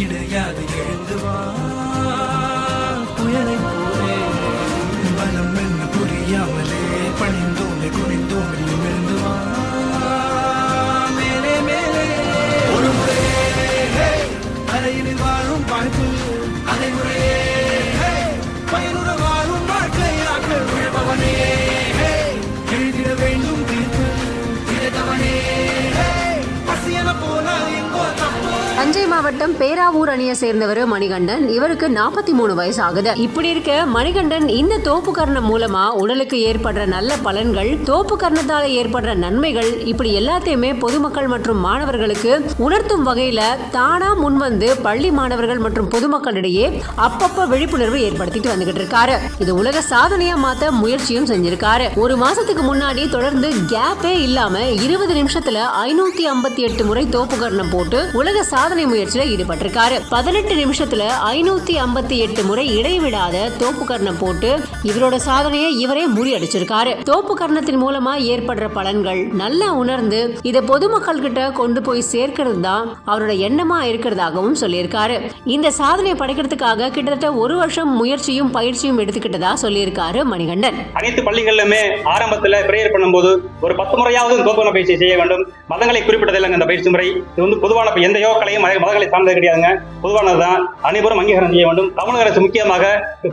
கிடையாது எழுந்து வா புயலை போலே பலம் என்ன புரியாமலே பணிந்தோமே குனிந்தோமே எழுந்து வா மேலே மேலே ஒரு முறை அறையில் வாழும் வாழ்வு அதை முறையே பயனுற வாழும் வாழ்க்கையாக விழுபவனே எழுதிட வேண்டும் தீர்ப்பு இழந்தவனே பசியன போல எங்கோ தப்பு. தஞ்சை மாவட்டம் பேராவூர் அணியை சேர்ந்தவர் மணிகண்டன். இவருக்கு 43 வயசு ஆகுது. இப்படி இருக்க மணிகண்டன் இந்த தோப்பு கர்ணம் மூலமா உடலுக்கு ஏற்படுற நல்ல பலன்கள், தோப்பு கர்ணத்தால ஏற்படுற நன்மைகள், இப்படி எல்லாத்தையுமே பொதுமக்கள் மற்றும் மாணவர்களுக்கு உணர்த்தும் வகையில தானா முன்வந்து பள்ளி மாணவர்கள் மற்றும் பொதுமக்களிடையே அப்பப்ப விழிப்புணர்வு ஏற்படுத்திட்டு வந்துகிட்டு இருக்காரு. இது உலக சாதனையா மாத்த முயற்சியும் செஞ்சிருக்காரு. ஒரு மாசத்துக்கு முன்னாடி தொடர்ந்து கேப்பே இல்லாம 20 நிமிஷத்துல 558 முறை தோப்பு கர்ணம் போட்டு உலக சாதனை முயற்சியில ஈடுபட்டிருக்காரு. 18 நிமிஷத்துல 558 முறை இடைவிடாத தோப்பு கர்ணம் போட்டு இவரோட சாதனையை இவரே முறியடிச்சிருக்காரு. தோப்பு கர்ணத்தின் மூலமா ஏற்படுற பலன்கள் நல்லா உணர்ந்து இதை பொதுமக்கள் கிட்ட கொண்டு போய் சேர்க்கிறது தான் அவரோட எண்ணமா இருக்கிறதாகவும் சொல்லியிருக்காரு. இந்த சாதனை படைக்கிறதுக்காக கிட்டத்தட்ட 1 வருஷம் முயற்சியும் பயிற்சியும் எடுத்துக்கிட்டதா சொல்லியிருக்காரு மணிகண்டன். அனைத்து பள்ளிகளிலுமே ஆரம்பத்துல பிரேயர் பண்ணும்போது ஒரு 10 முறையாவது தோப்பு கர்ண பயிற்சி செய்ய வேண்டும். மதங்களை குறிப்பிட்டதில்லைங்க இந்த பயிற்சி முறை. இது வந்து பொதுவான எந்த யோகக்களையும் மதங்களை சார்ந்தது கிடையாதுங்க. பொதுவானதுதான். அனைவரும் அங்கீகாரம் செய்ய வேண்டும். தமிழக அரசு முக்கியமாக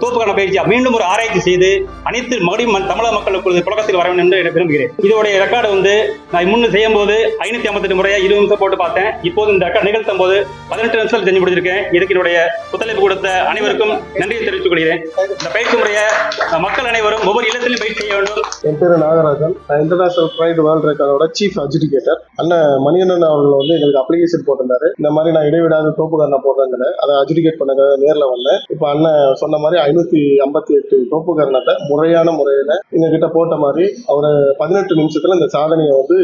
தோப்பு கர்ண பயிற்சி மீண்டும் ஒரு ஆராய்ச்சி செய்து அனைத்து மறுபடியும் தமிழக மக்களுக்கு புழக்கத்தில் வர வேண்டும் என்று விரும்புகிறேன். இதோடைய ரெக்கார்டு வந்து நான் முன்னு செய்யும் போது 558 முறையா 20 நிமிஷம் போட்டு பார்த்தேன். இப்போது இந்த ரெக்கார்டு நிகழ்த்தும் போது 18 நிமிஷம் செஞ்சு முடிச்சிருக்கேன். இதுக்கு என்னுடைய ஒத்துழைப்பு கொடுத்த அனைவருக்கும் நன்றியை தெரிவித்துக் கொள்கிறேன். இந்த பயிற்சி முறையை மக்கள் அனைவரும் ஒவ்வொரு இல்லத்திலும் பயிற்சி செய்ய வேண்டும். என் பேரு நாகராஜன். நான் இன்டர்நேஷனல் பிரைட் வேர்ல்ட் ரெக்கார்டோட சீஃப் அட்ஜுடிகேட்டர். அண்ணன் மணிகண்டன் அவர்கள் வந்து எங்களுக்கு அப்ளிகேஷன் போட்டிருந்தாரு. இந்த மாதிரி நான் இடைவிடாத தோப்பு கர்ணம் போடுறேங்க, அதை அட்ஜுடிகேட் பண்ண நேரில் வந்தேன். இப்போ அண்ணன் சொன்ன மாதிரி 558 தோப்பு கர்ணத்தை முறையான முறையில எங்க கிட்ட போட்ட மாதிரி அவரை 18 நிமிஷத்துல இந்த சாதனையை வந்து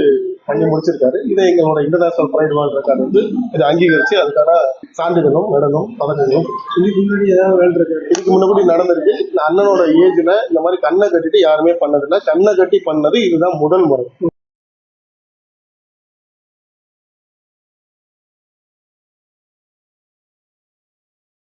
பண்ணி முடிச்சிருக்காரு. இதை எங்களோட இன்டர்நேஷனல் பிரைட் வேர்ல்ட் ரெக்கார்டு வந்து இதை அங்கீகரிச்சு அதுக்கான சான்றிதழும் மெடலும் பதக்கங்களும் இதுக்கு முன்னாடி ஏதாவது வேர்ல்ட் ரெக்கார்டு இதுக்கு முன்னாடி நடந்திருக்கு. அண்ணனோட ஏஜ்ல இந்த மாதிரி கண்ணை கட்டிட்டு யாருமே பண்ணதில்லை. கண்ணை கட்டி பண்ணது இதுதான் முதல் முறை.